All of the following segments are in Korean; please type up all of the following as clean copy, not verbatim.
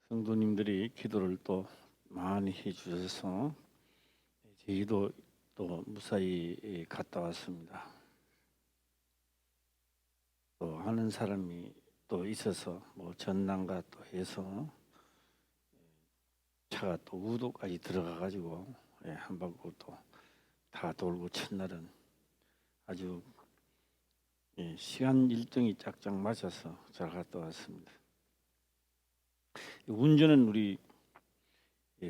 성도님들이 기도를 또 많이 해주셔서 저희도 또 무사히 갔다 왔습니다. 또 하는 사람이 또 있어서 뭐 전남과 또 해서 차가 또 우도까지 들어가 가지고 한 바퀴 또 다 돌고 첫날은 아주 시간 일정이 짝짝 맞아서 잘 갔다 왔습니다. 운전은 우리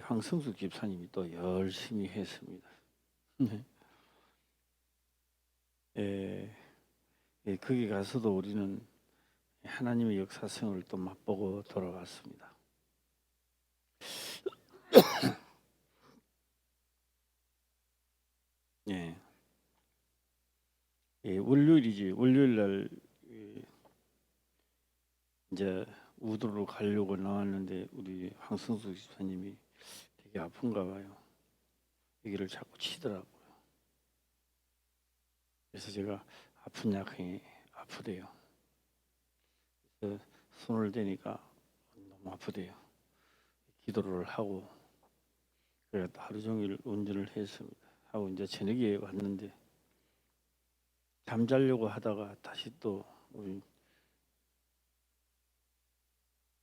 황성숙 집사님이 또 열심히 했습니다. 거기 가서도 우리는 하나님의 역사성을 또 맛보고 돌아왔습니다. 월요일이지. 월요일 날 이제 우도로 가려고 나왔는데 우리 황성숙 집사님이 되게 아픈가 봐요. 여기를 자꾸 치더라고요. 그래서 제가 아픈 약이 아프대요. 그래서 손을 대니까 너무 아프대요. 기도를 하고 그래 하루 종일 운전을 했습니다. 하고 이제 저녁에 왔는데 잠자려고 하다가 다시 또 우리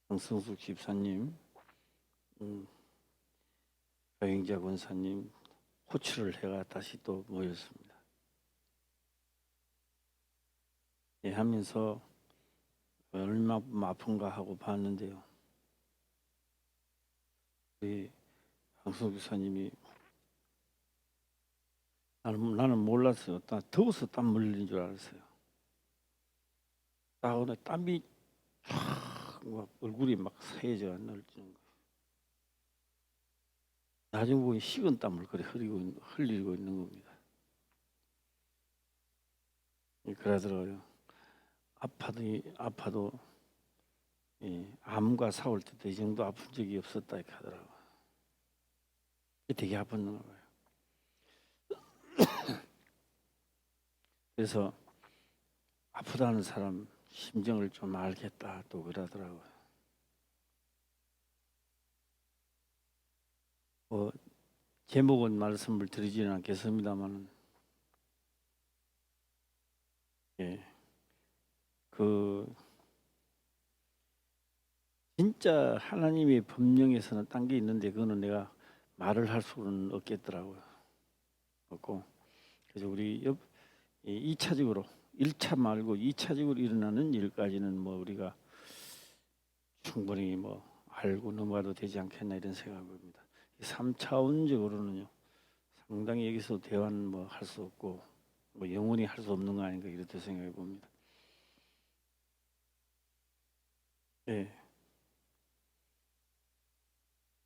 황성숙 집사님, 여행자 권사님 호출을 해가 다시 또 모였습니다. 하면서 얼마나 아픈가 하고 봤는데요. 우리 황성숙 집사님이 나는 몰랐어요. 더워서 땀 흘리는 줄 알았어요. 딱 오늘 땀이 막 얼굴이 막 새해져 안 나오는 거예요. 나중에 보니 식은 땀을 그래 흘리고 있는 겁니다. 그러더라고요. 아파도 암과 싸울 때도 이 정도 아픈 적이 없었다 이렇게 하더라고요. 되게 아팠나 봐요. 그래서 아프다는 사람 심정을 좀 알겠다 또 그러더라고요. 제목은 말씀을 드리지는 않겠습니다만 진짜 하나님의 법령에서는 딴 게 있는데 그거는 내가 말을 할 수는 없겠더라고요. 없고 그래서 우리 2차적으로 1차 말고 2차적으로 일어나는 일까지는 뭐 우리가 충분히 뭐 알고 넘어가도 되지 않겠나 이런 생각을 합니다. 3차원적으로는요 상당히 여기서 대화는 뭐 할 수 없고 뭐 영원히 할 수 없는 거 아닌가 이렇게 생각해 봅니다.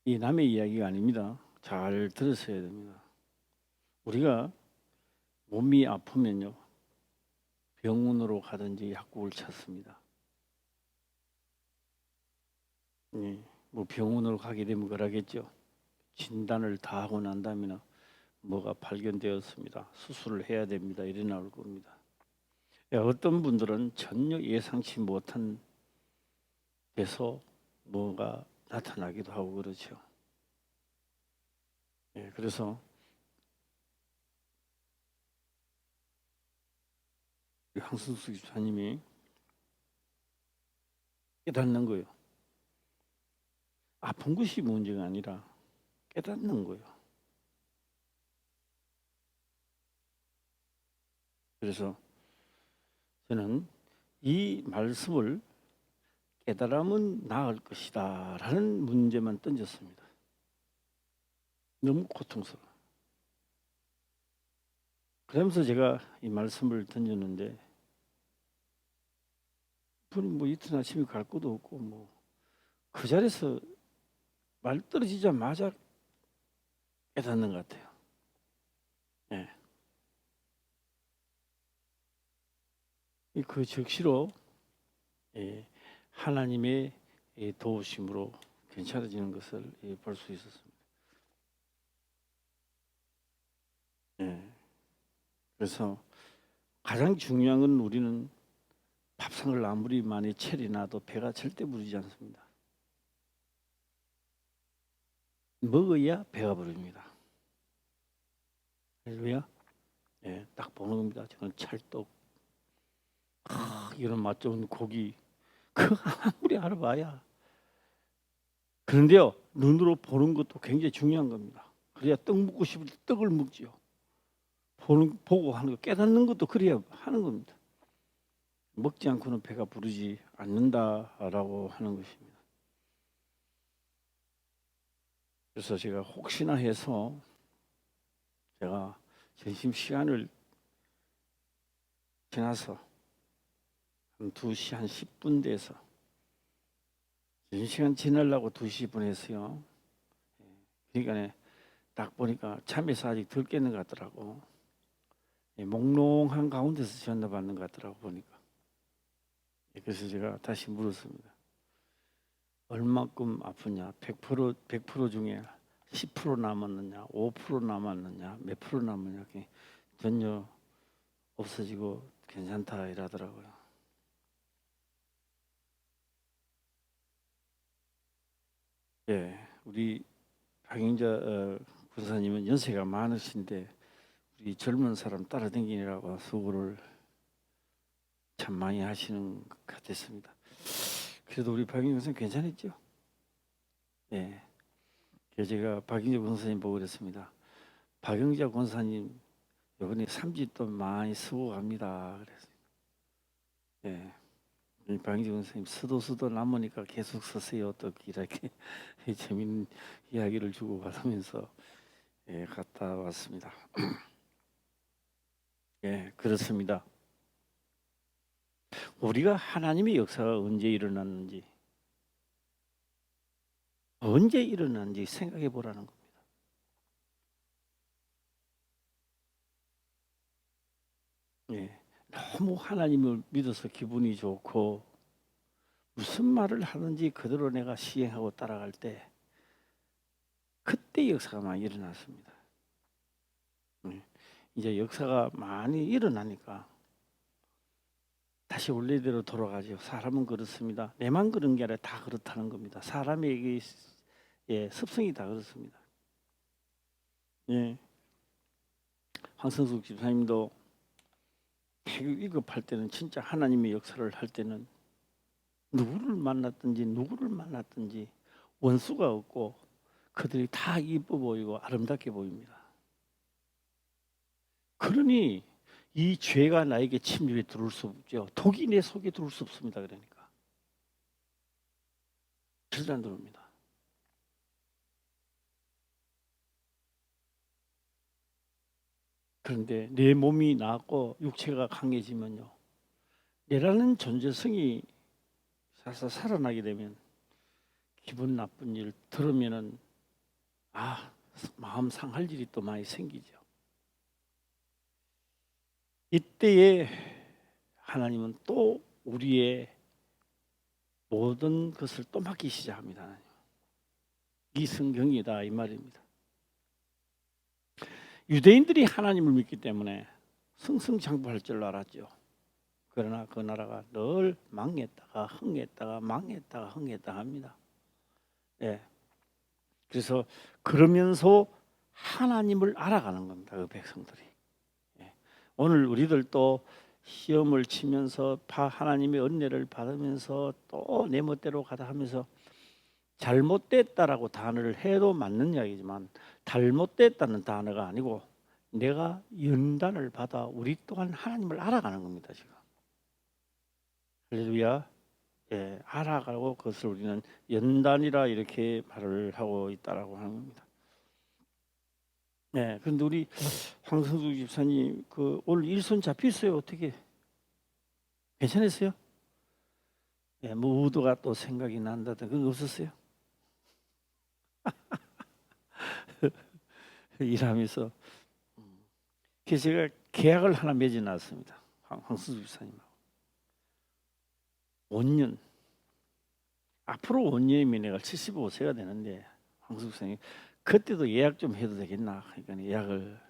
이 남의 이야기가 아닙니다. 잘 들으셔야 됩니다. 우리가 몸이 아프면요 병원으로 가든지 약국을 찾습니다. 뭐 병원으로 가게 되면 그러겠죠. 진단을 다 하고 난 다음에 뭐가 발견되었습니다. 수술을 해야 됩니다. 이래 나올 겁니다. 어떤 분들은 전혀 예상치 못한 데서 뭐가 나타나기도 하고 그렇죠. 그래서 황순숙 집사님이 깨닫는 거예요. 아픈 것이 문제가 아니라 깨닫는 거예요. 그래서 저는 이 말씀을 깨달으면 나을 것이다 라는 문제만 던졌습니다. 너무 고통스러워. 그러면서 제가 이 말씀을 던졌는데 분이 뭐 이튿 아침에 갈 것도 없고 뭐 그 자리에서 말 떨어지자마자 깨닫는 것 같아요. 그 즉시로 하나님의 도우심으로 괜찮아지는 것을 볼 수 있었습니다. 그래서 가장 중요한 건 우리는 밥상을 아무리 많이 차려놔도 배가 절대 부르지 않습니다. 먹어야 배가 부릅니다. 할렐루야. 예, 딱 보는 겁니다. 저는 찰떡, 이런 맛 좋은 고기, 그 아무리 알아봐야. 그런데요, 눈으로 보는 것도 굉장히 중요한 겁니다. 그래야 떡 먹고 싶을 때 떡을 먹지요. 보고 하는 거, 깨닫는 것도 그래야 하는 겁니다. 먹지 않고는 배가 부르지 않는다라고 하는 것입니다. 그래서 제가 혹시나 해서 제가 점심 시간을 지나서 한 2시 한 10분 돼서 점심시간 지나려고 2시 보냈어요. 그러니까 딱 보니까 잠에서 아직 덜 깨는 것 같더라고. 몽롱한 가운데서 전화 받는 것 같더라고 보니까. 그래서 제가 다시 물었습니다. 얼마큼 아프냐? 100% 중에 10% 남았느냐? 5% 남았느냐? 몇 프로 남았냐? 전혀 없어지고 괜찮다 이러더라고요. 예, 우리 박영자 군사님은 연세가 많으신데 우리 젊은 사람 따라다니느라고 수고를 참 많이 하시는 것 같았습니다. 그래도 우리 박영자 군사님 괜찮았죠? 예. 그래서 제가 박영자 군사님 보고 그랬습니다. 박영자 군사님 이번에 삼지도 많이 쓰고 갑니다. 그랬어요. 예. 박영자 군사님 수도 남으니까 계속 쓰세요. 또 이렇게 재밌는 이야기를 주고 받으면서 예, 갔다 왔습니다. 예, 그렇습니다. 우리가 하나님의 역사가 언제 일어났는지 생각해 보라는 겁니다. 예, 너무 하나님을 믿어서 기분이 좋고 무슨 말을 하든지 그대로 내가 시행하고 따라갈 때 그때 역사가 많이 일어났습니다. 예, 이제 역사가 많이 일어나니까 다시 원래대로 돌아가죠. 사람은 그렇습니다. 내만 그런 게 아니라 다 그렇다는 겁니다. 사람의 습성이 다 그렇습니다. 예, 황성숙 집사님도 태교 위급할 때는 진짜 하나님의 역사를 할 때는 누구를 만났든지 원수가 없고 그들이 다 이뻐 보이고 아름답게 보입니다. 그러니 이 죄가 나에게 침입에 들어올 수 없죠. 독이 내 속에 들어올 수 없습니다. 그러니까 절대 안 들어옵니다. 그런데 내 몸이 나았고 육체가 강해지면요, 내라는 존재성이 살아나게 되면 기분 나쁜 일 들으면은 마음 상할 일이 또 많이 생기죠. 이때에 하나님은 또 우리의 모든 것을 또 맡기 시작합니다. 이 성경이다 이 말입니다. 유대인들이 하나님을 믿기 때문에 승승장구할 줄 알았죠. 그러나 그 나라가 늘 망했다가 흥했다가 합니다. 예. 그래서 그러면서 하나님을 알아가는 겁니다. 그 백성들이. 예. 오늘 우리들도 시험을 치면서 하나님의 은혜를 받으면서 또 내 멋대로 가다 하면서 잘못됐다라고 단어를 해도 맞는 이야기지만 잘못됐다는 단어가 아니고 내가 연단을 받아 우리 또한 하나님을 알아가는 겁니다. 지금. 할렐루야. 예, 알아가고 그것을 우리는 연단이라 이렇게 말을 하고 있다라고 하는 겁니다. 네, 그런데 우리 황성수 집사님 오늘 일손 잡혔어요. 어떻게 괜찮으세요? 예, 뭐 의도가 또 생각이 난다든 그건 없었어요? 일하면서. 그래서 제가 계약을 하나 맺어 놨습니다. 황성수 집사님하고 5년. 앞으로 5년이면 내가 75세가 되는데 황성수 집사님 그때도 예약 좀 해도 되겠나? 그러니까 예약을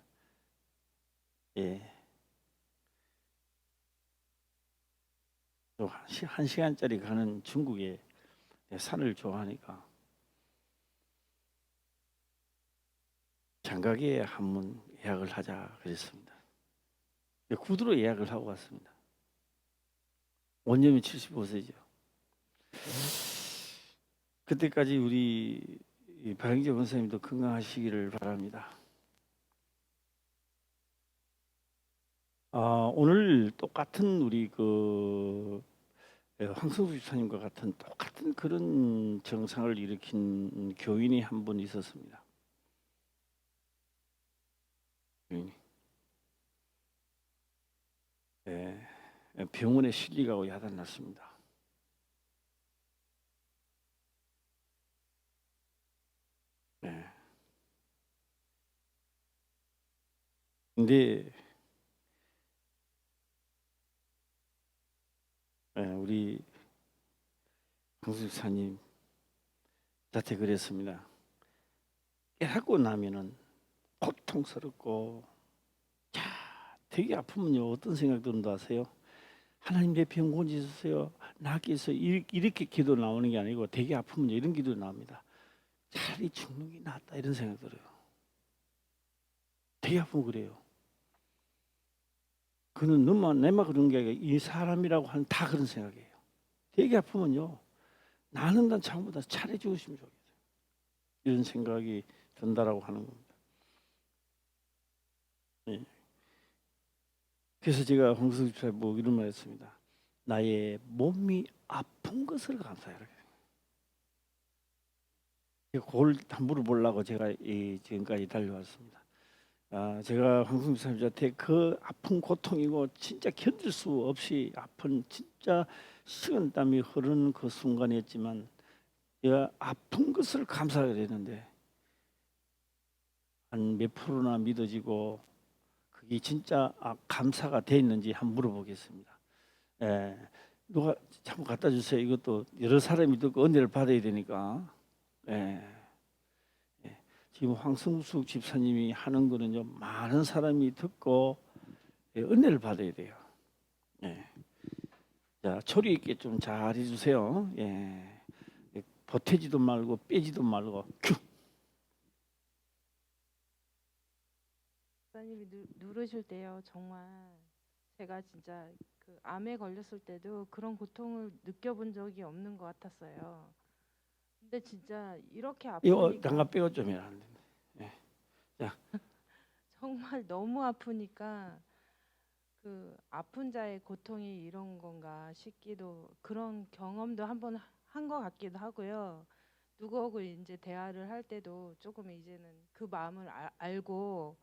또 1시간짜리 가는 중국에 산을 좋아하니까 장가게 한번 예약을 하자 그랬습니다. 구두로 예약을 하고 왔습니다. 원년이 75세죠. 그때까지 우리 박영재 원사님도 건강하시기를 바랍니다. 오늘 똑같은 우리 황성수 집사님과 같은 똑같은 그런 정상을 일으킨 교인이 한 분 있었습니다. 교인이. 병원에 실리가고 야단났습니다. 근데 우리 황수 집사님 자태 그랬습니다. 깨닫고 나면은 고통스럽고 되게 아프면요 어떤 생각 드는지 아세요? 하나님 내 병 고쳐주세요. 낫게 해서 이렇게 기도 나오는 게 아니고 되게 아프면 이런 기도 나옵니다. 차라리 죽는 게 낫다 이런 생각 들어요. 되게 아프면 그래요. 그는 너만 내만 그런 게 아니라 이 사람이라고 하는 다 그런 생각이에요. 되게 아프면요 나는 난 참보다 차라리 죽으시면 좋겠어요. 이런 생각이 든다라고 하는 겁니다. 네. 그래서 제가 황수 집사님 뭐 이런 말 했습니다. 나의 몸이 아픈 것을 감사해라. 그걸 물어보려고 제가 지금까지 달려왔습니다. 제가 황수 집사님한테 그 아픈 고통이고 진짜 견딜 수 없이 아픈 진짜 식은땀이 흐르는 그 순간이었지만 내가 아픈 것을 감사해야 되는데 한 몇 프로나 믿어지고 그게 진짜 감사가 돼 있는지 한번 물어보겠습니다. 누가 참 갖다 주세요. 이것도 여러 사람이 듣고 은혜를 받아야 되니까. 지금 황성숙 집사님이 하는 거는요 많은 사람이 듣고 은혜를 받아야 돼요. 자, 초리 있게 좀 잘 해주세요. 보태지도 말고 빼지도 말고 큐. 목사님이 누르실 때요 정말 제가 진짜 그 암에 걸렸을 때도 그런 고통을 느껴본 적이 없는 것 같았어요. 근데 진짜 이렇게 이거 아프니까 잠깐 빼고 좀 해라. 자, 정말 너무 아프니까 그 아픈 자의 고통이 이런 건가 싶기도 그런 경험도 한번 한 것 같기도 하고요. 누구하고 이제 대화를 할 때도 조금 이제는 그 마음을 알고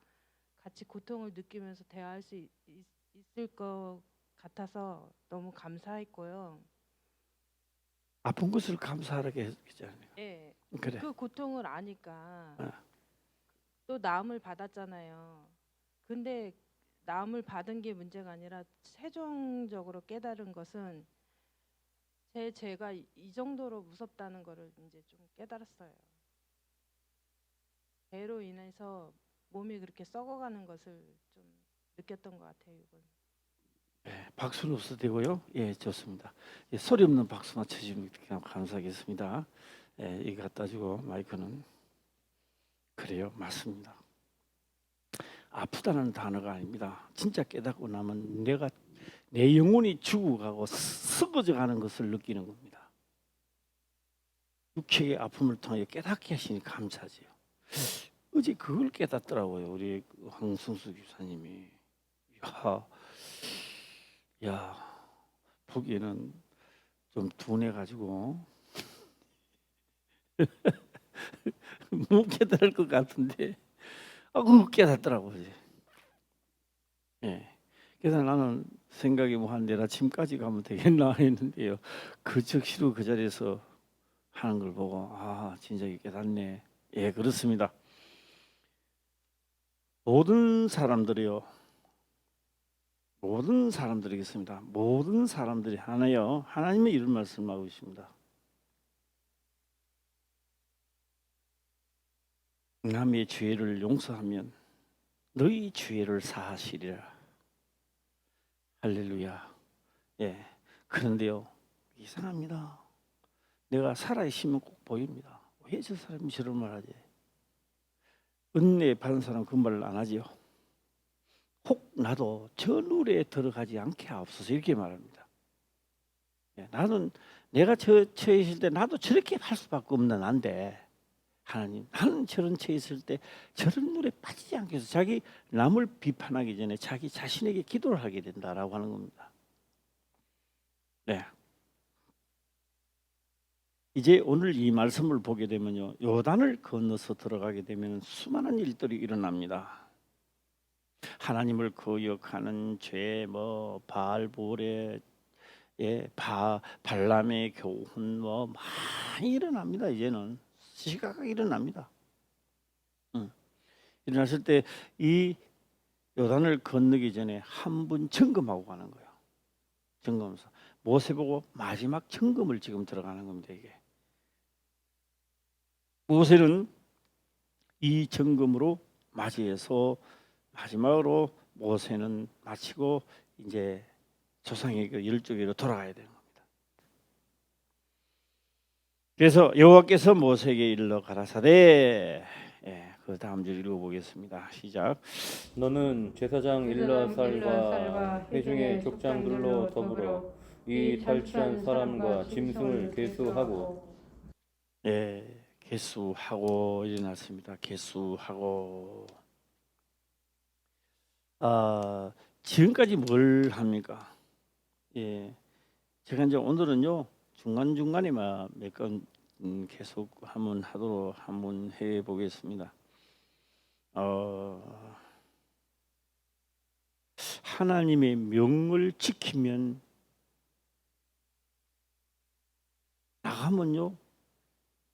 같이 고통을 느끼면서 대화할 수 있을 것 같아서 너무 감사했고요. 아픈 것을 감사하게 했잖아요. 예, 그래. 그 고통을 아니까 어. 또 나음을 받았잖아요. 근데 나음을 받은 게 문제가 아니라 최종적으로 깨달은 것은 제가 이 정도로 무섭다는 거를 이제 좀 깨달았어요. 배로 인해서 몸이 그렇게 썩어가는 것을 좀 느꼈던 것 같아요. 이건. 박수는 없어도 되고요. 좋습니다. 소리 없는 박수나 쳐주면 감사하겠습니다. 이거 갖다 주고 마이크는 그래요, 맞습니다. 아프다는 단어가 아닙니다. 진짜 깨닫고 나면 내 영혼이 죽어가고 썩어져 가는 것을 느끼는 겁니다. 육체의 아픔을 통해 깨닫게 하시니 감사하지요. 어제 그걸 깨닫더라고요, 우리 황승수 교사님이. 야, 보기에는 좀 둔해가지고 못 깨달을 것 같은데, 그거 깨닫더라고요. 그래서 나는 생각이 한 내일 아침까지 가면 되겠나 했는데요. 그 즉시로 그 자리에서 하는 걸 보고 진짜 깨닫네. 그렇습니다. 모든 사람들이요. 모든 사람들이겠습니다. 모든 사람들이 하나요. 하나님의 이런 말씀하고 있습니다. 남의 죄를 용서하면 너희 죄를 사하시리라. 할렐루야. 그런데요, 이상합니다. 내가 살아있으면 꼭 보입니다. 왜 저 사람이 저런 말하지? 은혜 받은 사람 그 말을 안 하지요. 혹 나도 저 룰에 들어가지 않게 하옵소서 이렇게 말합니다. 나는 내가 저 처해 있을 때 나도 저렇게 할 수밖에 없는 난데 하나님 나는 저런 처해 있을 때 저런 룰에 빠지지 않게 해서 자기 남을 비판하기 전에 자기 자신에게 기도를 하게 된다라고 하는 겁니다. 네. 이제 오늘 이 말씀을 보게 되면요, 요단을 건너서 들어가게 되면 수많은 일들이 일어납니다. 하나님을 거역하는 죄, 뭐 바알볼의 발람의 교훈, 뭐 많이 일어납니다. 이제는 시각이 일어납니다. 일어났을 때 이 요단을 건너기 전에 한 분 점검하고 가는 거예요. 점검서 모세 보고 마지막 점검을 지금 들어가는 겁니다. 이게 모세는 이 점검으로 맞이해서 마지막으로 모세는 마치고 이제 조상의 그 열조기로 돌아가야 되는 겁니다. 그래서 여호와께서 모세에게 일러 가라사대, 그 다음 줄 읽어보겠습니다. 시작. 너는 제사장 일라살과 회중의 족장들로 더불어 이 탈취한 사람과 짐승을 계수하고 계수하고 일어났습니다. 계수하고 지금까지 뭘 합니까? 제가 이제 오늘은요 중간중간에만 몇 건 계속 한번 해보겠습니다. 하나님의 명을 지키면 나가면요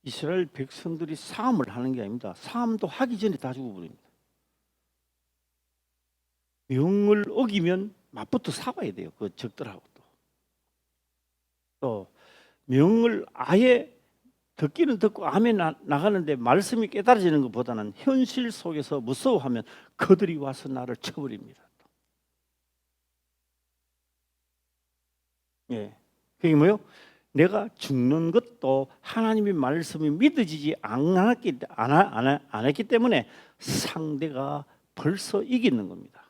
이스라엘 백성들이 싸움을 하는 게 아닙니다. 싸움도 하기 전에 다 죽어버립니다. 명을 어기면 맞부터 싸워야 돼요. 그 적들하고 또 명을 아예 듣기는 듣고 암에 나가는데 말씀이 깨달아지는 것보다는 현실 속에서 무서워하면 그들이 와서 나를 쳐버립니다. 그게 뭐요? 내가 죽는 것도 하나님의 말씀이 믿어지지 안 했기 때문에 상대가 벌써 이기는 겁니다.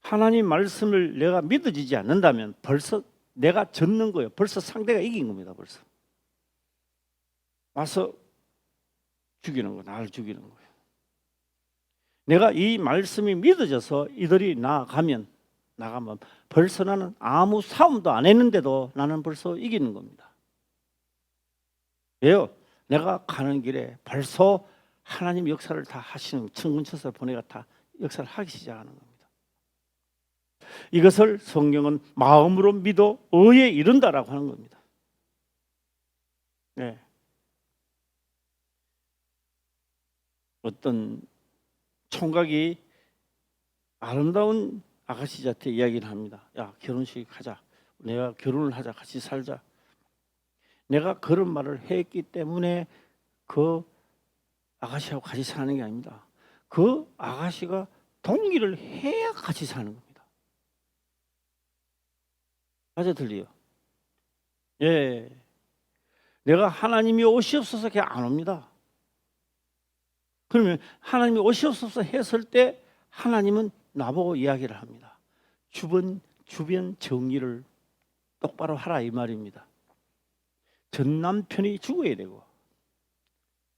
하나님 말씀을 내가 믿어지지 않는다면 벌써 내가 졌는 거예요. 벌써 상대가 이긴 겁니다. 벌써 와서 죽이는 거예요. 나를 죽이는 거예요. 내가 이 말씀이 믿어져서 이들이 나가면 벌써 나는 아무 싸움도 안 했는데도 나는 벌써 이기는 겁니다. 왜요? 내가 가는 길에 벌써 하나님 역사를 다 하시는 천군천사를 보내가 다 역사를 하기 시작하는 겁니다. 이것을 성경은 마음으로 믿어 의에 이른다라고 하는 겁니다. 어떤 총각이 아름다운 아가씨한테 이야기를 합니다. 야, 결혼식 하자. 내가 결혼을 하자. 같이 살자. 내가 그런 말을 했기 때문에 그 아가씨하고 같이 사는 게 아닙니다. 그 아가씨가 동의를 해야 같이 사는 겁니다. 맞아 들려요? 내가 하나님이 오시옵소서 그냥 안 옵니다. 그러면 하나님이 오시옵소서 했을 때 하나님은 나보고 이야기를 합니다. 주변 정리를 똑바로 하라 이 말입니다. 전 남편이 죽어야 되고,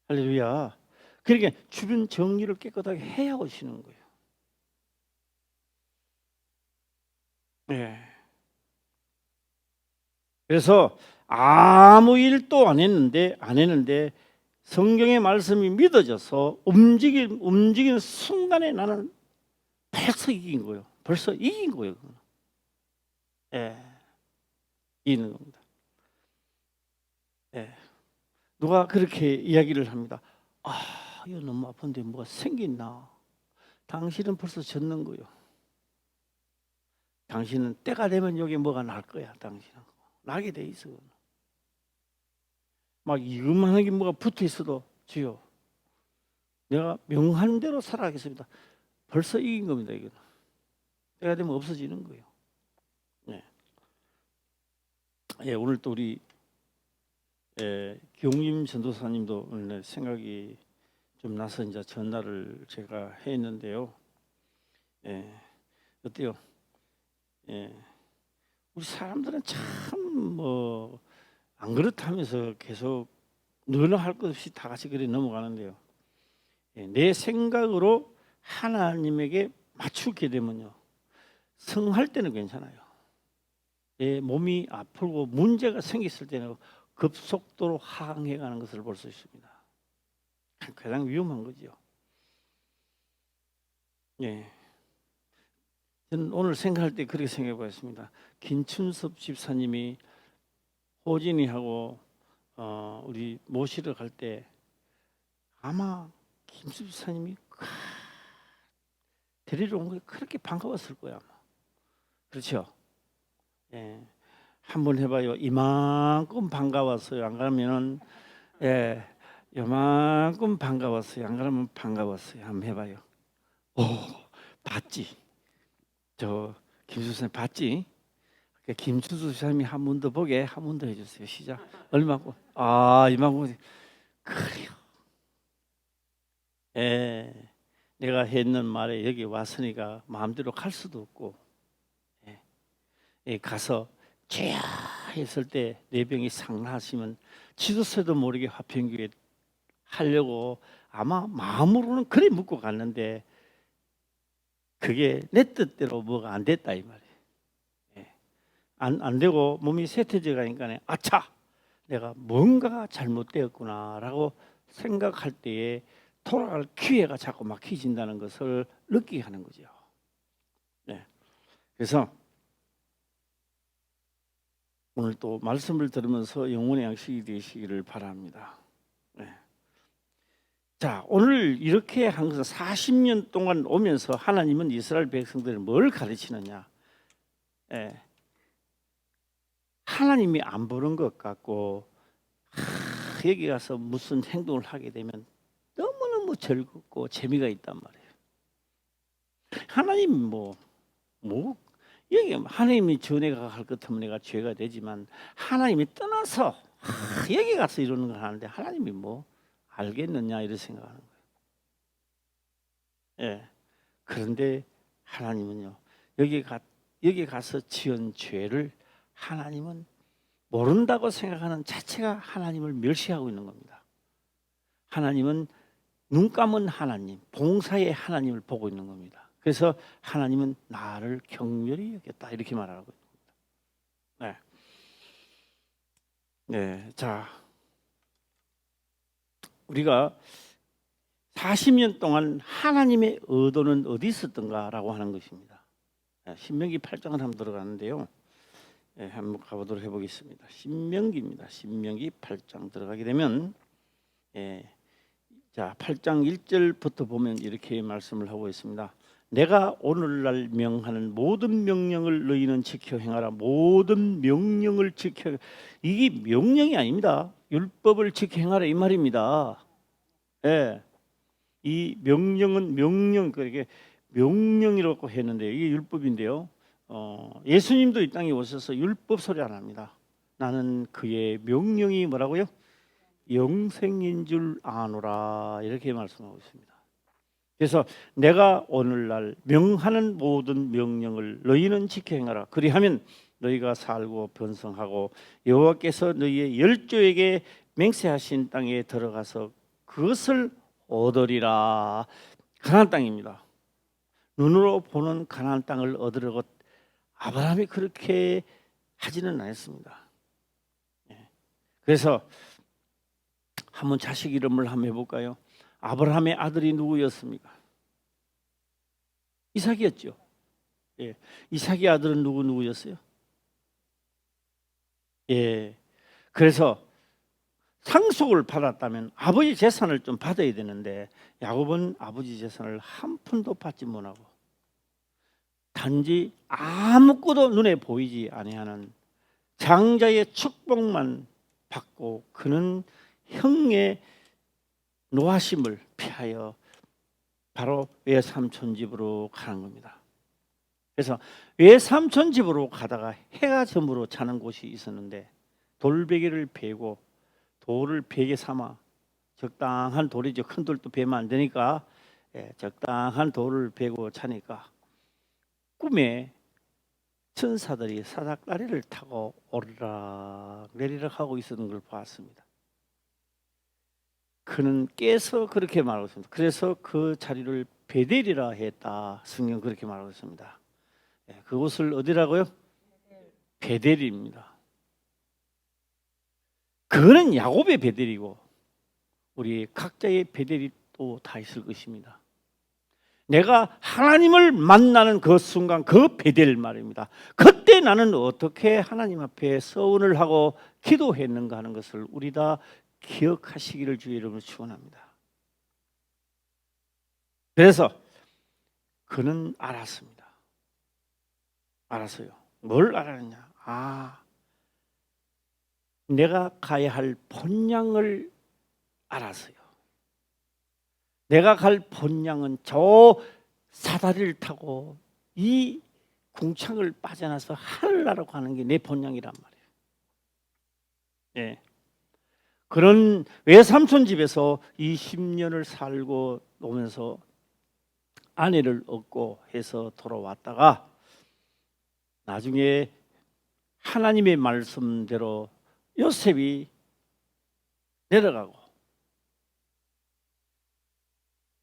할렐루야. 그러니까 주변 정리를 깨끗하게 해야 오시는 거예요. 그래서 아무 일도 안 했는데 성경의 말씀이 믿어져서 움직이는 순간에 나는 벌써 이긴 거예요. 벌써 이긴 거예요. 이기는 겁니다. 누가 그렇게 이야기를 합니다. 이거 너무 아픈데 뭐가 생겼나? 당신은 벌써 졌는 거예요. 당신은 때가 되면 여기 뭐가 날 거야. 당신은 나게 돼 있어. 막 이것만한 게 뭐가 붙어 있어도 주여 내가 명하는 대로 살아가겠습니다. 벌써 이긴 겁니다. 이거는 때가 되면 없어지는 거예요. 오늘 또 우리 경림 전도사님도 오늘 생각이 좀 나서 이제 전화를 제가 했는데요. 예, 어때요? 예, 우리 사람들은 참 뭐 안 그렇다면서 계속 너나 할 것 없이 다 같이 그래 넘어가는데요. 예, 내 생각으로 하나님에게 맞추게 되면요, 성할 때는 괜찮아요. 내 몸이 아프고 문제가 생겼을 때는 급속도로 하강해가는 것을 볼 수 있습니다. 가장 위험한 거죠. 예, 저는 오늘 생각할 때 그렇게 생각해 보았습니다. 김춘섭 집사님이 호진이하고 우리 모시러 갈 때 아마 김춘섭 집사님이 데리러 온 게 그렇게 반가웠을 거야 아마. 그렇죠? 예, 한번 해봐요. 이만큼 반가웠어요. 안 그러면은 예, 요만큼 반가웠어요. 안 그러면 반가웠어요. 한번 해봐요. 오, 봤지? 저 김춘수 선생님 봤지? 김춘수 선생님이 한 번 더 보게 한 번 더 해주세요. 시작. 얼마고? 이만큼. 그래요. 예, 내가 했는 말에 여기 왔으니까 마음대로 갈 수도 없고, 예, 가서 죄야 했을 때 내 병이 상나하시면 지도세도 모르게 화평교회 하려고 아마 마음으로는 그래 묻고 갔는데 그게 내 뜻대로 뭐가 안 됐다 이 말이에요. 예. 안 되고 몸이 쇠퇴져 가니까 아차 내가 뭔가 잘못되었구나라고 생각할 때에 돌아갈 기회가 자꾸 막혀진다는 것을 느끼게 하는 거죠. 네. 그래서 오늘 또 말씀을 들으면서 영혼의 양식이 되시기를 바랍니다. 네. 자, 오늘 이렇게 한 것은 40년 동안 오면서 하나님은 이스라엘 백성들을 뭘 가르치느냐? 예. 하나님이 안 보는 것 같고 여기 가서 무슨 행동을 하게 되면 너무너무 즐겁고 재미가 있단 말이에요. 하나님 뭐 여기 하나님이 전에가 할 것 같으면 내가 죄가 되지만 하나님이 떠나서 여기 가서 이러는 걸 하는데 하나님이 뭐 알겠느냐 이런 생각하는 거예요. 예. 그런데 하나님은요 여기 가서 지은 죄를 하나님은 모른다고 생각하는 자체가 하나님을 멸시하고 있는 겁니다. 하나님은 눈 감은 하나님, 봉사의 하나님을 보고 있는 겁니다. 그래서 하나님은 나를 경멸히 여겼다 이렇게 말하고 있습니다. 네, 자 우리가 40년 동안 하나님의 의도는 어디 있었던가라고 하는 것입니다. 신명기 8장을 한번 들어가는데요. 네, 한번 가보도록 해보겠습니다. 신명기입니다. 신명기 8장 들어가게 되면 자 8장 1절부터 보면 이렇게 말씀을 하고 있습니다. 내가 오늘날 명하는 모든 명령을 너희는 지켜 행하라. 모든 명령을 지켜. 이게 명령이 아닙니다. 율법을 지켜 행하라 이 말입니다. 예, 이 명령은 명령 그렇게 명령이라고 했는데 이게 율법인데요. 예수님도 이 땅에 오셔서 율법 소리 안 합니다. 나는 그의 명령이 뭐라고요? 영생인 줄 아노라 이렇게 말씀하고 있습니다. 그래서 내가 오늘날 명하는 모든 명령을 너희는 지켜 행하라. 그리하면 너희가 살고 번성하고 여호와께서 너희의 열조에게 맹세하신 땅에 들어가서 그것을 얻으리라. 가나안 땅입니다. 눈으로 보는 가나안 땅을 얻으려고 아브라함이 그렇게 하지는 않았습니다. 그래서 한번 자식 이름을 한번 해볼까요? 아브라함의 아들이 누구였습니까? 이삭이었죠. 예, 이삭의 아들은 누구였어요? 예, 그래서 상속을 받았다면 아버지 재산을 좀 받아야 되는데 야곱은 아버지 재산을 한 푼도 받지 못하고 단지 아무것도 눈에 보이지 아니하는 장자의 축복만 받고 그는 형의 노하심을 피하여 바로 외삼촌 집으로 가는 겁니다. 그래서 외삼촌 집으로 가다가 해가 저물어 자는 곳이 있었는데 돌베개를 베고 돌을 베개 삼아 적당한 돌이죠. 큰 돌도 베면 안 되니까 적당한 돌을 베고 차니까 꿈에 천사들이 사닥다리를 타고 오르락 내리락 하고 있었는 걸 봤습니다. 그는 깨서 그렇게 말하고 있습니다. 그래서 그 자리를 베델이라 했다. 성경 그렇게 말하고 있습니다. 그곳을 어디라고요? 베델입니다. 그거는 야곱의 베델이고 우리 각자의 베델이 또 다 있을 것입니다. 내가 하나님을 만나는 그 순간 그 베델 말입니다. 그때 나는 어떻게 하나님 앞에 서원을 하고 기도했는가 하는 것을 우리 다 기억하시기를 주의 이름으로 축원합니다. 그래서 그는 알았습니다. 알았어요. 뭘 알았느냐? 내가 가야 할 본향을 알았어요. 내가 갈 본향은 저 사다리를 타고 이 궁창을 빠져나서 하늘나라로 가는 게 내 본향이란 말이에요. 예. 그런 외삼촌 집에서 20년을 살고 오면서 아내를 얻고 해서 돌아왔다가 나중에 하나님의 말씀대로 요셉이 내려가고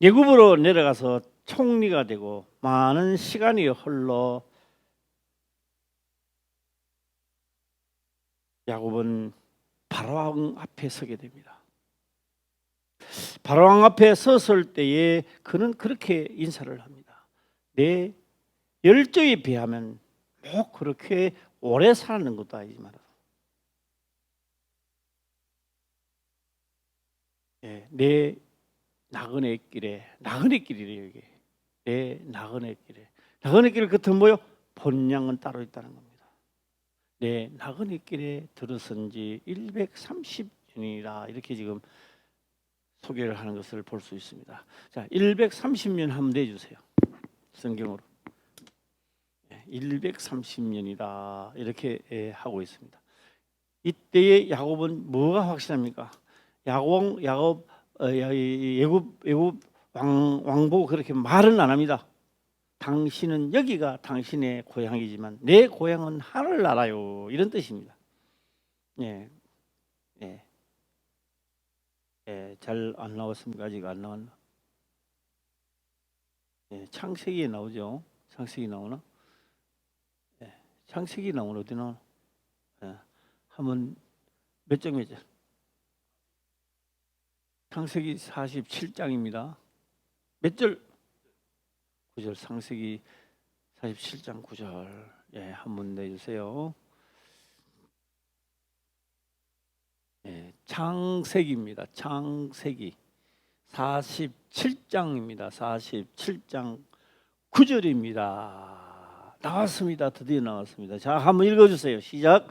애굽으로 내려가서 총리가 되고 많은 시간이 흘러 야곱은 바로왕 앞에 서게 됩니다. 바로왕 앞에 섰을 때에 그는 그렇게 인사를 합니다. 내 열조에 비하면 뭐 그렇게 오래 사는 것도 아니지만 내 나그네 길에 나그네 길이래요. 이게 내 나그네 길에 나그네 길 끝은 뭐요? 본향은 따로 있다는 겁니다. 내 나그네 길에 들어선 지 130년이라 이렇게 지금 소개를 하는 것을 볼 수 있습니다. 자, 130년 한번 내주세요. 성경으로 130년이다 이렇게 하고 있습니다. 이때의 야곱은 뭐가 확실합니까? 야곱 애굽 왕보고 그렇게 말은 안 합니다. 당신은 여기가 당신의 고향이지만 내 고향은 하늘나라요 이런 뜻입니다. 잘 안 나왔습니까? 아직 안 나왔나? 창세기에 나오죠. 창세기 나오나? 창세기 나오나 어디 나오나? 한번 몇 장이죠? 창세기 47장입니다. 몇 절? 9절. 창세기 47장 9절. 한번 내주세요. 창세기입니다. 창세기 47장입니다. 47장 9절입니다. 나왔습니다. 드디어 나왔습니다. 자, 한번 읽어주세요. 시작.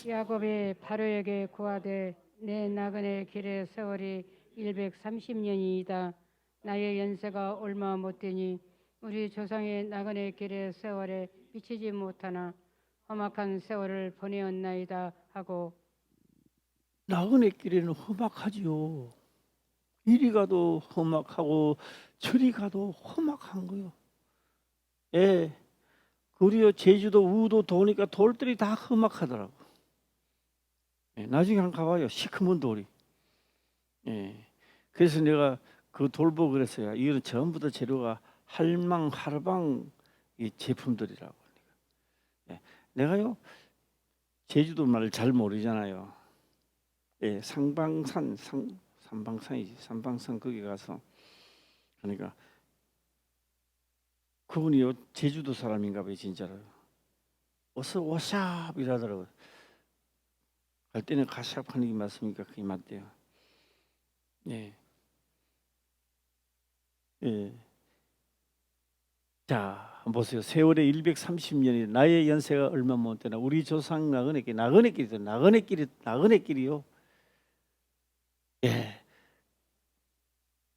야곱이 바로에게 구하되 내 나그네 길의 세월이 130년이다. 나의 연세가 얼마 못되니 우리 조상의 나그네 길의 세월에 미치지 못하나 험악한 세월을 보내었나이다 하고 나그네 길에는 험악하지요. 이리 가도 험악하고 저리 가도 험악한 거요. 그리고 제주도 우도 도니까 돌들이 다 험악하더라고. 나중에 한번 가봐요. 시커먼 돌이. 그래서 내가 그 돌 보고 그랬어요. 이거는 전부 다 재료가 할망 하르방 이 제품들이라고. 내가요 제주도 말을 잘 모르잖아요. 상방산 삼방산이지. 삼방산 거기 가서 그러니까 그분이요 제주도 사람인가 봐요. 진짜로. 어서 워샵 이러더라고요. 갈 때는 가샵 하는 게 맞습니까? 그게 맞대요. 자, 한번 보세요. 세월에 130년이 나의 연세가 얼마 못 되나 우리 조상 나그네길이요.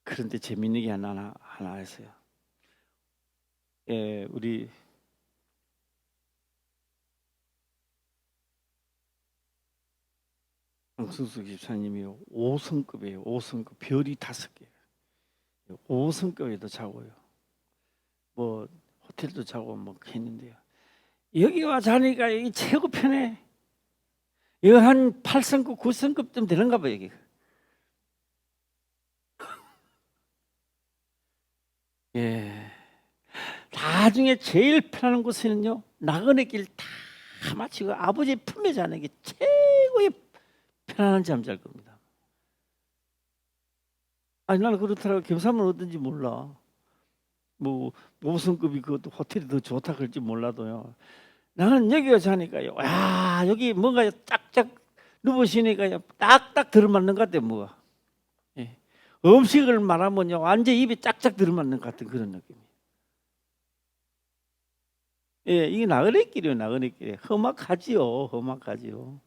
그런데 재밌는 게 하나 했어요. 우리 강승수 집사님이 5성급이에요. 5성급 별이 5개. 5성급에도 자고요. 뭐 호텔도 자고 뭐 했는데요. 여기 와 자니까 여기 최고 편해. 이거 한 8성급, 9성급쯤 되는가 봐 여기. 예. 나중에 제일 편한 곳에는요, 나그네 길 다 마치고 아버지 품에 자는 게 최고의 편안한 잠 잘 겁니다. 아니 나는 그렇더라고. 겸사면 어떤지 몰라. 뭐 5성급이 그것도 호텔이 더 좋다 그럴지 몰라도요. 나는 여기 자니까요. 야 여기 뭔가 짝짝 누우시니까요, 딱딱 들어맞는 것 같아 뭐가. 예. 음식을 말하면요, 완전 입에 짝짝 들어맞는 것 같은 그런 느낌. 예, 이게 나그네길이에요, 나그네길이. 험악하지요, 험악하지요.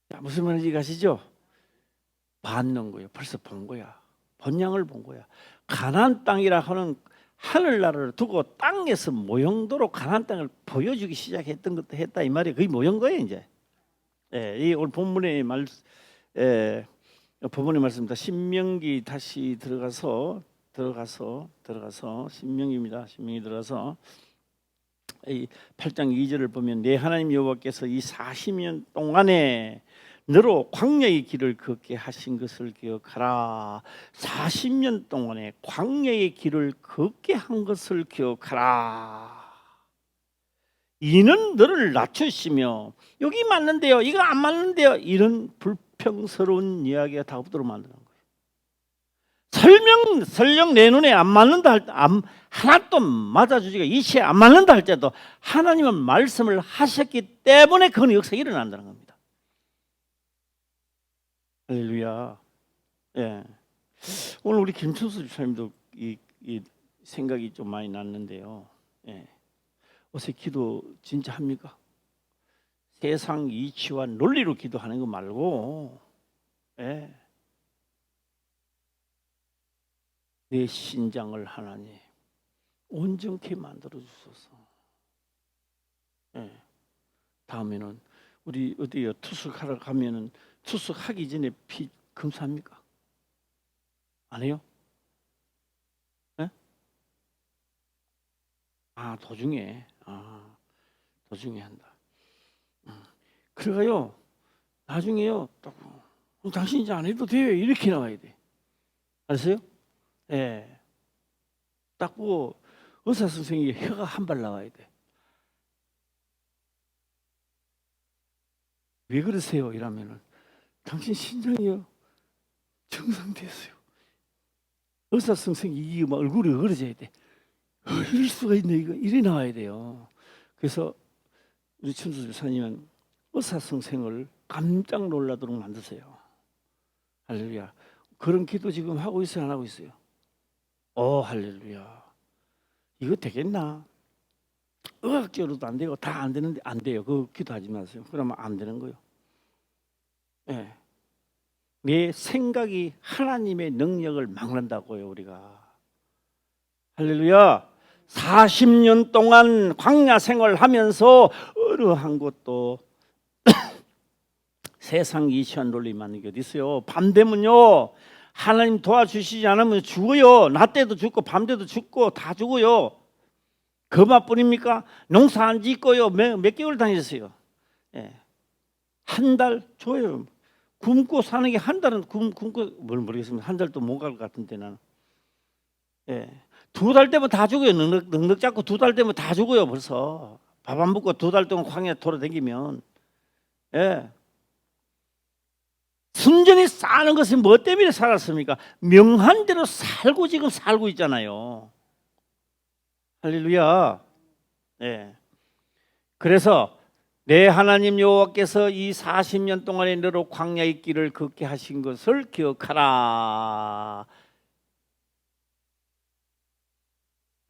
자, 무슨 말인지 아시죠? 봤는 거예요. 벌써 본 거야. 본향을 본 거야. 가나안 땅이라 하는 하늘나라를 두고 땅에서 모형도로 가나안 땅을 보여주기 시작했던 것도 했다 이 말이 거의 모형 거예요 이제. 예, 이 오늘 본문의 말, 본문의 말씀입니다. 신명기 다시 들어가서 신명기입니다. 신명기 들어가서 이 8장 2절을 보면 내 하나님 여호와께서 이 40년 동안에 너로 광야의 길을 걷게 하신 것을 기억하라. 40년 동안에 광야의 길을 걷게 한 것을 기억하라. 이는 너를 낮추시며 여기 맞는데요, 이거 안 맞는데요, 이런 불평스러운 이야기가 다 없도록 만드는 거예요. 설령 내 눈에 안 맞는다 할 때, 하나도 맞아주지가 이치에 안 맞는다 할 때도 하나님은 말씀을 하셨기 때문에 그건 역사가 일어난다는 겁니다. 할렐루야. 예. 오늘 우리 김천수 집사님도 이 생각이 좀 많이 났는데요. 예. 어제 기도 진짜 합니까? 세상 이치와 논리로 기도하는 거 말고, 예. 내 신장을 하나님 온전케 만들어 주소서. 예. 다음에는 우리 어디요 투숙하러 가면은 투숙하기 전에 피 검사합니까? 안 해요? 예? 도중에 한다. 그래가요 나중에요 딱 당신 이제 안 해도 돼요 이렇게 나와야 돼. 알았어요? 예. 딱 보고 의사 선생님이 혀가 한 발 나와야 돼. 왜 그러세요? 이러면은 당신 신장이요 정상됐어요. 의사 선생님이 이게 막 얼굴이 어그러져야 돼. 이럴 수가 있네 이거 이래 나와야 돼요. 그래서 우리 천수 집사님은 의사 선생을 깜짝 놀라도록 만드세요. 할렐루야. 그런 기도 지금 하고 있어요, 안 하고 있어요? 할렐루야. 이거 되겠나? 의학적으로도 안 되고 다 안 되는데 안 돼요. 그거 기도하지 마세요. 그러면 안 되는 거예요. 네. 내 생각이 하나님의 능력을 막는다고요, 우리가. 할렐루야. 40년 동안 광야 생활하면서 어려한 것도 세상 이치한 논리 맞는 게 어디 있어요? 밤 되면요 하나님 도와주시지 않으면 죽어요. 낮 때도 죽고 밤 때도 죽고 다 죽어요. 그것뿐입니까? 농사 안 짓고요 몇 개월 다녔어요. 예. 한 달 줘요. 굶고 사는 게 한 달은 굶고 뭘 모르겠습니다. 한 달도 못 갈 것 같은데 나는. 예. 2달 되면 다 죽어요. 넉넉 잡고 2달 되면 다 죽어요. 벌써 밥 안 먹고 2달 동안 광야 돌아다니면. 예. 순전히 사는 것은 뭐 때문에 살았습니까? 명한 대로 살고 지금 살고 있잖아요. 할렐루야. 예. 그래서 내 하나님 여호와께서 이 40년 동안에 너로 광야의 길을 걷게 하신 것을 기억하라.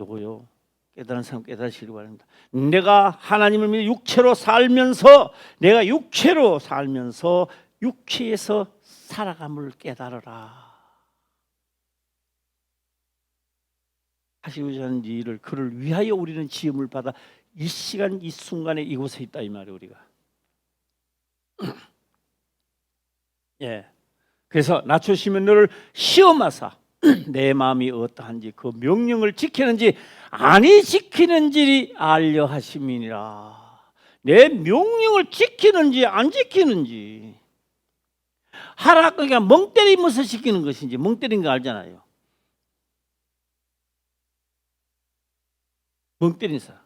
요거요. 깨달은 사람 깨달으시기 바랍니다. 내가 하나님을 믿어 육체로 살면서 내가 육체로 살면서 육체에서 살아감을 깨달아라. 하시고자 하는 일을 그를 위하여 우리는 지음을 받아 이 시간 이 순간에 이곳에 있다 이 말이에요 우리가. 예. 그래서 낮추시면 너를 시험하사 내 마음이 어떠한지 그 명령을 지키는지 아니 지키는지 알려 하심이니라. 내 명령을 지키는지 안 지키는지 하라 그러니까 멍 때리면서 시키는 것인지 멍 때린 거 알잖아요. 멍 때린 사람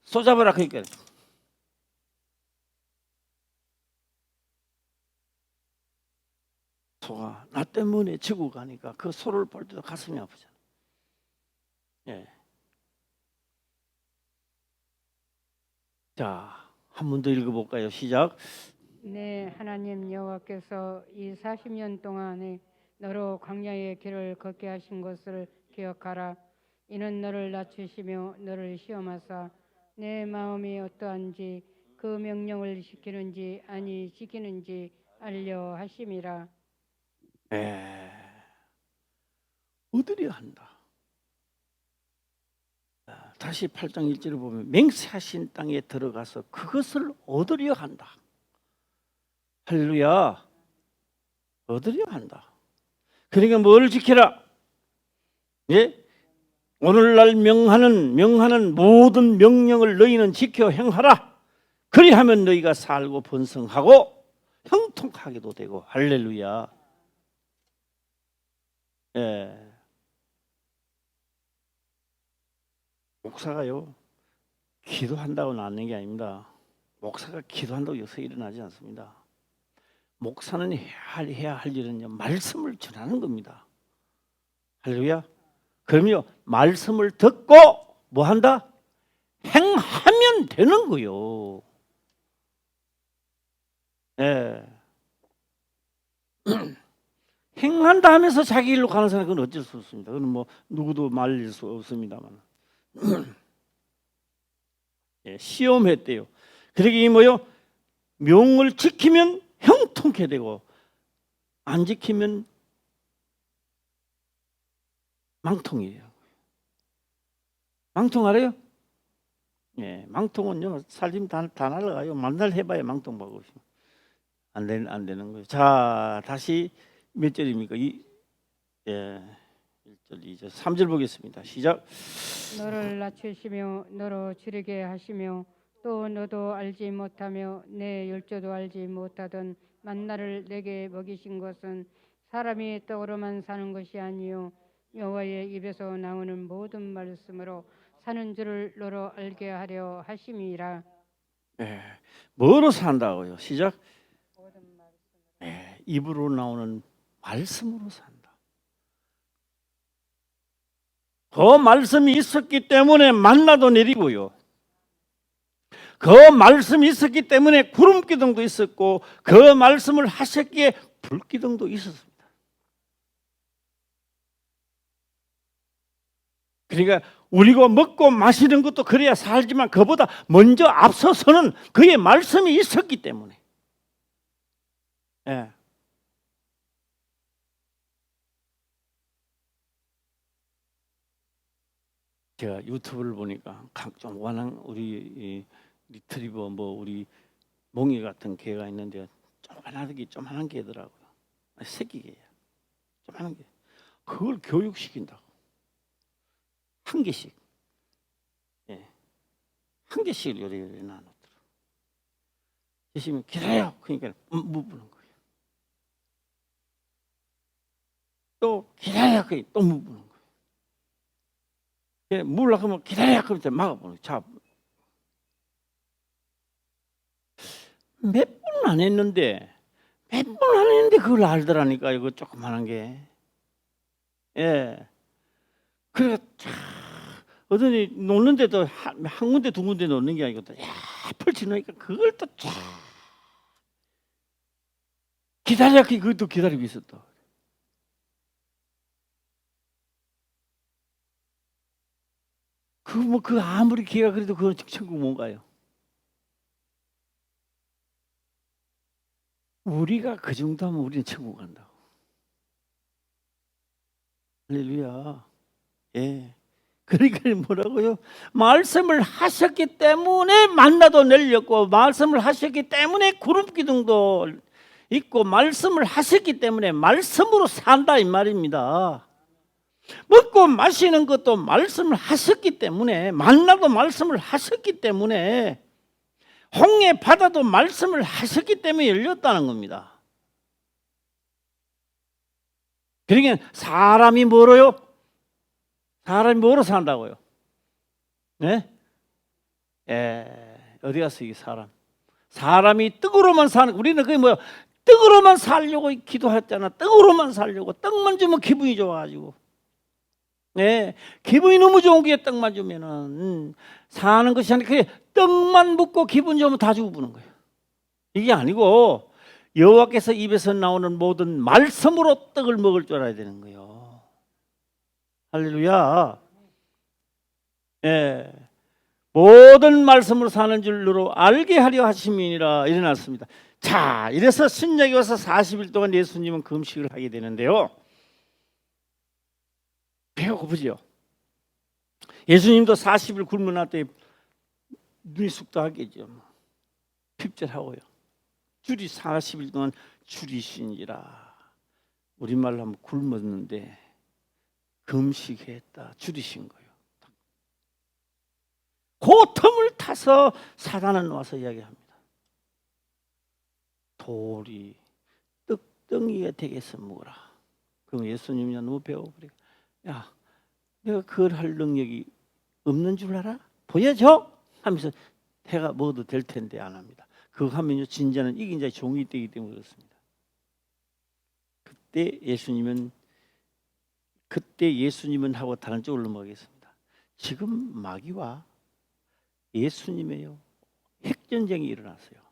쏘잡아라 그러니까 소가 나 때문에 지고 가니까 그 소를 볼 때도 가슴이 아프잖아. 예. 자, 한 번 더 읽어볼까요? 시작. 내 하나님 여호와께서 이 40년 동안에 너로 광야의 길을 걷게 하신 것을 기억하라. 이는 너를 낮추시며 너를 시험하사 내 마음이 어떠한지 그 명령을 지키는지 아니 지키는지 알려 하심이라. 예. 얻으려 한다. 다시 8장 1절을 보면 맹세하신 땅에 들어가서 그것을 얻으려 한다. 할렐루야. 얻으려 한다. 그러니까 뭘 지키라? 예? 오늘날 명하는 모든 명령을 너희는 지켜 행하라. 그리하면 너희가 살고 번성하고 형통하게도 되고. 할렐루야. 예. 목사가요 기도한다고 낫는 게 아닙니다. 목사가 기도한다고 여기서 일어나지 않습니다. 목사는 해야 할 일은요 말씀을 전하는 겁니다. 할렐루야. 그럼요 말씀을 듣고 뭐 한다? 행하면 되는 거요. 예. 행한다 하면서 자기 일로 가는 사람은 그건 어쩔 수 없습니다. 그건 뭐 누구도 말릴 수 없습니다만. 예, 시험했대요. 그러기 뭐요? 명을 지키면 형통케 되고 안 지키면 망통이에요. 망통 알아요? 예, 망통은요 살림 다 날아가요. 만날 해봐야 망통 받고 안 되는 거예요. 자, 다시 몇 절입니까? 예, 1절, 2절, 3절 보겠습니다. 시작. 너를 낮추시며 너로 지르게 하시며 또 너도 알지 못하며 내 열조도 알지 못하던 만나를 내게 먹이신 것은 사람이 떡으로만 사는 것이 아니요 여호와의 입에서 나오는 모든 말씀으로 사는 줄을 너로 알게 하려 하심이라. 예, 뭐로 산다고요? 시작. 예, 입으로 나오는 말씀으로 산다. 그 말씀이 있었기 때문에 만나도 내리고요. 그 말씀이 있었기 때문에 구름기둥도 있었고 그 말씀을 하셨기에 불기둥도 있었습니다. 그러니까 우리가 먹고 마시는 것도 그래야 살지만 그보다 먼저 앞서서는 그의 말씀이 있었기 때문에. 예. 제가 유튜브를 보니까 좀 워낙 우리 리트리버 뭐 우리 몽이 같은 개가 있는데 조그만한 개더라고요. 새끼 개야. 조그만한 개. 그걸 교육시킨다고. 한 개씩. 예. 한 개씩 요리를 나누더라고요. 드시면 기다려. 그러니까 못 부는 거예요. 또 기다려. 그러니까 또 못 부는 거예요. 물라 그러면 기다려. 그러면 막아보는 거예요. 자, 몇 분 안 했는데 그걸 알더라니까 이거 조그만한 게. 예. 그래 어른이 놓는데도 한 군데 두 군데 놓는 게 아니고 펼치 놓으니까 그걸 또 쫙 기다려 그것도 기다리고 있었다. 그 아무리 기가 그래도 그건 천국 못 가요. 우리가 그 정도 하면 우리는 천국 간다고. 할렐루야. 예. 그러니까 뭐라고요? 말씀을 하셨기 때문에 만나도 내렸고, 말씀을 하셨기 때문에 구름 기둥도 있고, 말씀을 하셨기 때문에 말씀으로 산다 이 말입니다. 먹고 마시는 것도 말씀을 하셨기 때문에, 만나도 말씀을 하셨기 때문에, 홍해 바다도 말씀을 하셨기 때문에 열렸다는 겁니다. 그러니까 사람이 뭐로요? 사람이 뭐로 산다고요? 네? 어디 갔어 이 사람? 사람이 떡으로만 사는, 우리는 그게 뭐야? 떡으로만 살려고 기도했잖아. 떡으로만 살려고. 떡만 주면 기분이 좋아가지고. 네, 기분이 너무 좋은 게 떡만 주면은 사는 것이 아니라 그게 떡만 먹고 기분 좋으면 다 죽어보는 거예요. 이게 아니고 여호와께서 입에서 나오는 모든 말씀으로 떡을 먹을 줄 알아야 되는 거예요. 할렐루야. 예, 모든 말씀으로 사는 줄로 알게 하려 하심이니라 일어났습니다. 자, 이래서 신약에 와서 40일 동안 예수님은 금식을 하게 되는데요. 배가 고프죠. 예수님도 40일 굶어 놨더니 눈이 쑥덕하겠죠. 핍절하고요. 줄이 40일 동안 줄이신지라. 우리말로 하면 굶었는데 금식했다. 줄이신 거예요. 그 틈을 타서 사단은 와서 이야기합니다. 돌이 떡덩이가 되겠어 먹어라. 그럼 예수님이 너무 배고프니까, 야, 내가 그걸 할 능력이 없는 줄 알아? 보여줘? 하면서 해가 먹어도 될 텐데 안 합니다. 그거 하면요, 진짜는 이긴 자의 종이 되기 때문에 그렇습니다. 그때 예수님은 하고 다른 쪽으로 넘어가겠습니다. 지금 마귀와 예수님의요 핵전쟁이 일어났어요.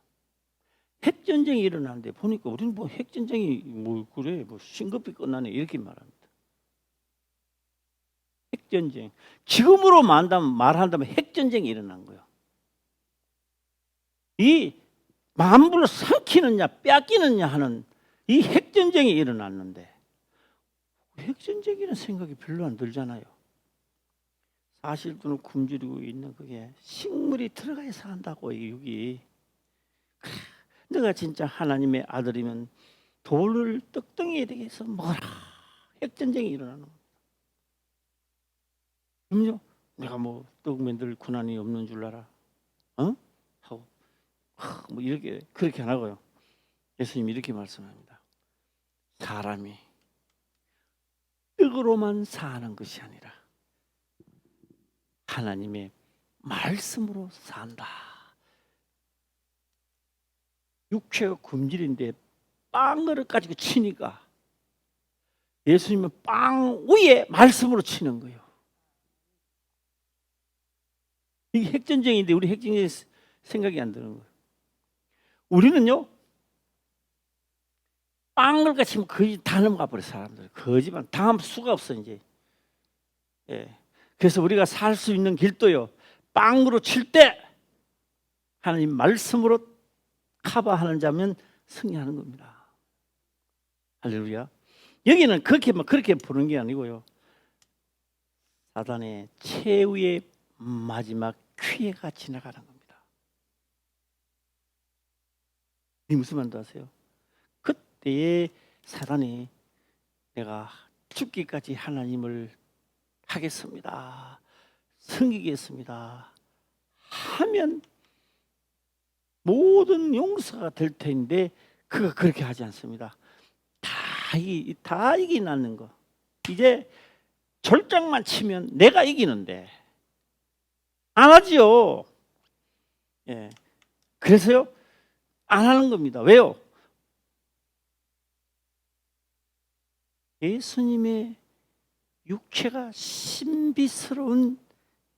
핵전쟁이 일어나는데 보니까 우리는 뭐 핵전쟁이 뭐 그래 뭐 싱겁게 끝나네 이렇게 말합니다. 핵전쟁. 지금으로 말한다면 핵전쟁이 일어난 거예요. 이 만물을 삼키느냐 뺏기느냐 하는 이 핵전쟁이 일어났는데, 핵전쟁이라는 생각이 별로 안 들잖아요. 사실 눈을 굶주리고 있는 그게 식물이 들어가야 산다고. 여기 그래, 내가 진짜 하나님의 아들이면 돌을 떡덩이에 되게 해서 먹어라. 핵전쟁이 일어나는 거예요. 그럼요, 내가 뭐 떡 만들 고난이 없는 줄 알아? 어? 하고 뭐 이렇게 그렇게 안 하고요. 예수님이 이렇게 말씀합니다. 사람이 떡으로만 사는 것이 아니라 하나님의 말씀으로 산다. 육체가 굶주린데 빵 그릇 가지고 치니까 예수님은 빵 위에 말씀으로 치는 거예요. 이게 핵전쟁인데 우리 핵전쟁이 생각이 안 드는 거예요. 우리는요, 빵을 같이 치면 거의 다 넘어가 버려. 사람들 거지만 당할 수가 없어 이제. 예. 그래서 우리가 살 수 있는 길도요, 빵으로 칠 때 하나님 말씀으로 커버하는 자면 승리하는 겁니다. 할렐루야. 여기는 그렇게 보는 게 아니고요, 사단의 최후의 마지막 기회가 지나가는 겁니다. 이 무슨 말인지 아세요? 그때에 사단이 내가 죽기까지 하나님을 하겠습니다, 섬기겠습니다 하면 모든 용서가 될 텐데, 그가 그렇게 하지 않습니다. 다 이기는 거. 이제 절장만 치면 내가 이기는데 안 하지요. 예. 그래서요, 안 하는 겁니다. 왜요? 예수님의 육체가 신비스러운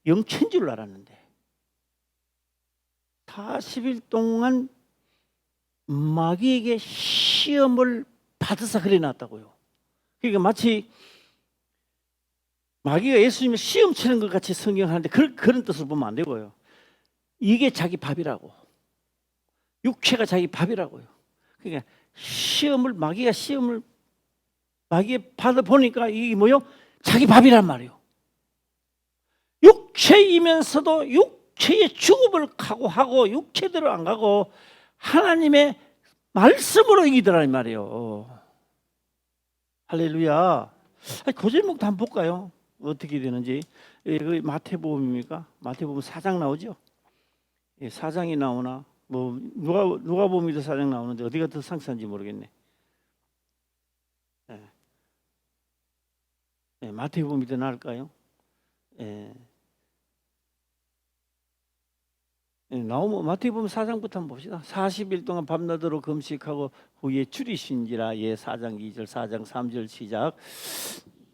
영체인 줄 알았는데 40일 동안 마귀에게 시험을 받아서 그래 놨다고요. 그러니까 마치 마귀가 예수님을 시험 치는 것 같이 성경하는데 그런 뜻을 보면 안 되고요. 이게 자기 밥이라고. 육체가 자기 밥이라고요. 그러니까 마귀가 시험을 받아 보니까 이게 뭐요? 자기 밥이란 말이에요. 육체이면서도 육체의 죽음을 각오하고 육체대로 안 가고 하나님의 말씀으로 이기더라 이 말이에요. 할렐루야. 그 제목도 한번 볼까요? 어떻게 되는지. 그 마태복음입니까? 마태복음 4장 나오죠. 4장이 나오나 뭐 누가복음에도 4장 나오는데 어디가 더 상세한지 모르겠네. 마태복음이 더 나을까요? 나오면 마태복음 4장부터 한번 봅시다. 40일 동안 밤낮으로 금식하고 후에 줄이신지라. 4장 2절 4장 3절 시작.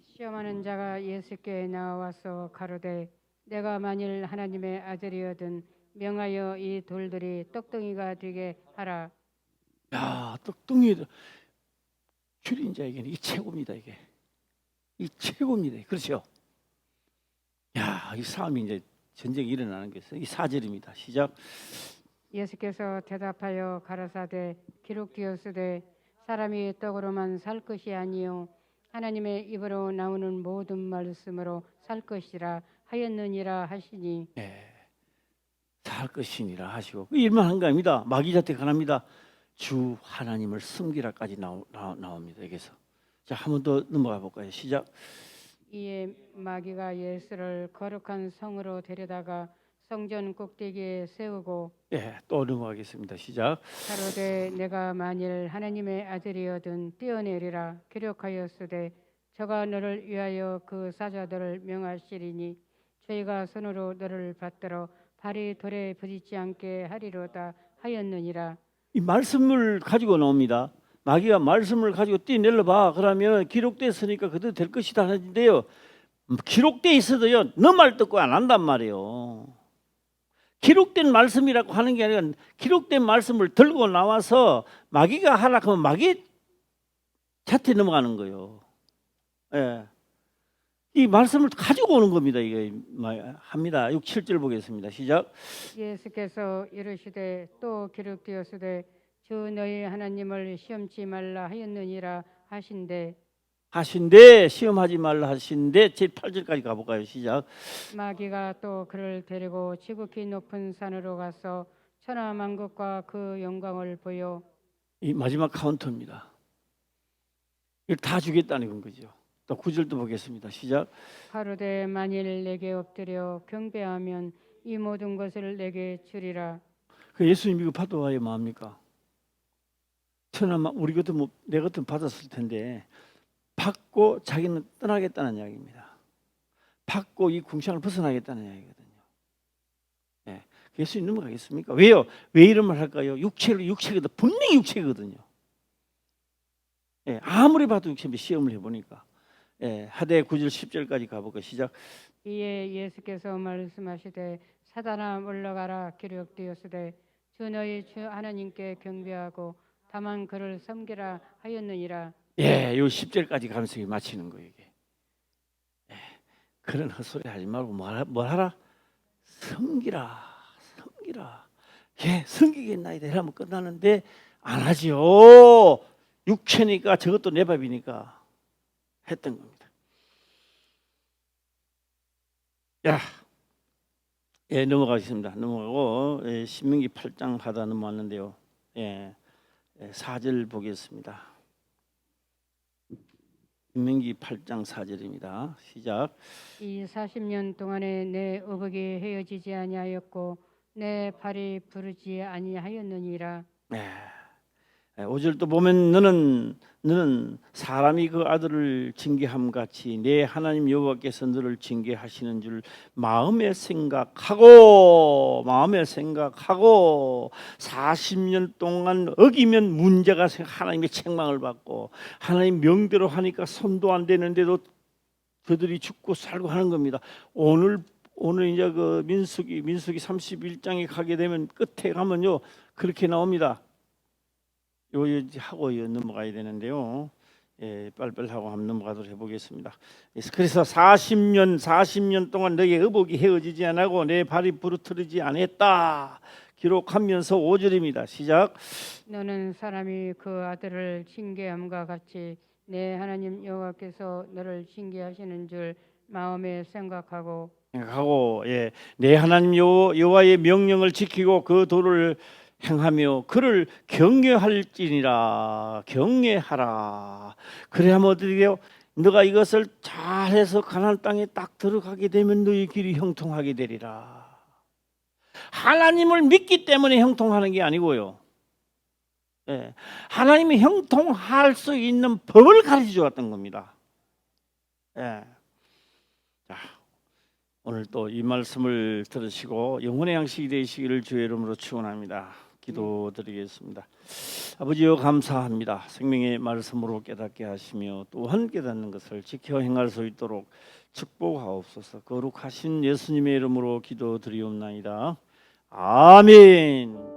시험하는 자가 예수께 나와서 가로되 내가 만일 하나님의 아들이거든 명하여 이 돌들이 떡덩이가 되게 하라. 야, 떡덩이 줄인 자에게는 이 최고입니다. 이게 이 최고입니다. 그렇죠? 야, 이 싸움이 이제 전쟁이 일어나는 것이 4절입니다. 시작. 예수께서 대답하여 가라사대 기록되었으되 사람이 떡으로만 살 것이 아니요 하나님의 입으로 나오는 모든 말씀으로 살 것이라 하였느니라 하시니. 살 것이니라 하시고 그 일만 한 거 아닙니다. 마귀한테 가납니다. 주 하나님을 섬기라까지 나옵니다. 여기서 자, 한 번 더 넘어가 볼까요? 시작. 이에 마귀가 예수를 거룩한 성으로 데려다가 성전 꼭대기에 세우고 또 넘어가겠습니다. 시작. 가로되 내가 만일 하나님의 아들이거든 뛰어내리라 기록하였으되 저가 너를 위하여 그 사자들을 명하시리니 저희가 손으로 너를 받들어 발이 돌에 부딪지 않게 하리로다 하였느니라. 이 말씀을 가지고 나옵니다. 마귀가 말씀을 가지고 뛰어내려 봐. 그러면 기록됐으니까 그대로 될 것이다 하는데요. 기록돼 있어도요. 너 말 듣고 안 한단 말이에요. 기록된 말씀이라고 하는 게 아니라 기록된 말씀을 들고 나와서 마귀가 하라 하면 마귀 자태 넘어가는 거예요. 이 말씀을 가지고 오는 겁니다. 이게 합니다. 6, 7절 보겠습니다. 시작. 예수께서 이르시되 또 기록되었으되 주 너희 하나님을 시험치 말라 하였느니라 하신데 시험하지 말라 하신데 제 8절까지 가볼까요? 시작. 마귀가 또 그를 데리고 지극히 높은 산으로 가서 천하만국과 그 영광을 보여. 이 마지막 카운터입니다. 이걸 다 주겠다는 거죠. 또 9절도 보겠습니다. 시작. 가로되 만일 내게 엎드려 경배하면 이 모든 것을 내게 주리라. 그 예수님 이거 받아와야 뭐합니까? 천하만 우리 같은 내 같은 받았을 텐데 받고 자기는 떠나겠다는 이야기입니다. 받고 이 궁창을 벗어나겠다는 이야기거든요. 예수님 넘어가겠습니까? 왜요? 왜 이런 말 할까요? 육체거든. 분명히 육체거든요. 아무리 봐도 육체인데 시험을 해보니까. 하대 9절 10절까지 가볼까. 시작. 이에 예수께서 말씀하시되 사단아 물러가라 기록되었으되 주 너희 주 하나님께 경배하고 다만 그를 섬기라 하였느니라. 요 10절까지 가면서 마치는 거예요. 이게. 그런 헛소리 하지 말고 뭘 하라? 섬기라. 섬기겠나이다 이러면 끝나는데 안 하지요. 육체니까 저것도 내 밥이니까 했던 겁니다. 넘어가겠습니다. 넘어가고 신명기 8장 하다 넘어왔는데요. 4절 보겠습니다. 신명기 8장 4절입니다. 시작. 이 40년 동안에 내 의복이 헤어지지 아니하였고 내 발이 부르지 아니하였느니라. 5절도 보면 너는 사람이 그 아들을 징계함 같이 내 하나님 여호와께서 너를 징계하시는 줄 마음에 생각하고 40년 동안 어기면 문제가 하나님의 책망을 받고 하나님 명대로 하니까 손도 안 되는데도 그들이 죽고 살고 하는 겁니다. 오늘 이제 그 민수기 31장에 가게 되면 끝에 가면요 그렇게 나옵니다. 요 하고 넘어가야 되는데요. 빨리빨리 하고 한번 넘어가도록 해보겠습니다. 그래서 40년 동안 너의 의복이 헤어지지 않고 내 발이 부르트르지 않았다 기록하면서 5절입니다. 시작. 너는 사람이 그 아들을 징계함과 같이 내 하나님 여호와께서 너를 징계하시는 줄 마음에 생각하고 예, 내 하나님 여호와의 명령을 지키고 그 도를 행하며 그를 경외할지니라. 경외하라. 그래야면 어떻게 돼요? 너가 이것을 잘해서 가나안 땅에 딱 들어가게 되면 너의 길이 형통하게 되리라. 하나님을 믿기 때문에 형통하는 게 아니고요. 예, 하나님이 형통할 수 있는 법을 가르쳐 주었던 겁니다. 예. 자, 오늘 또 이 말씀을 들으시고 영혼의 양식이 되시기를 주의 이름으로 축원합니다. 기도드리겠습니다. 아버지여 감사합니다. 생명의 말씀으로 깨닫게 하시며 또한 깨닫는 것을 지켜 행할 수 있도록 축복하옵소서. 거룩하신 예수님의 이름으로 기도드리옵나이다. 아멘.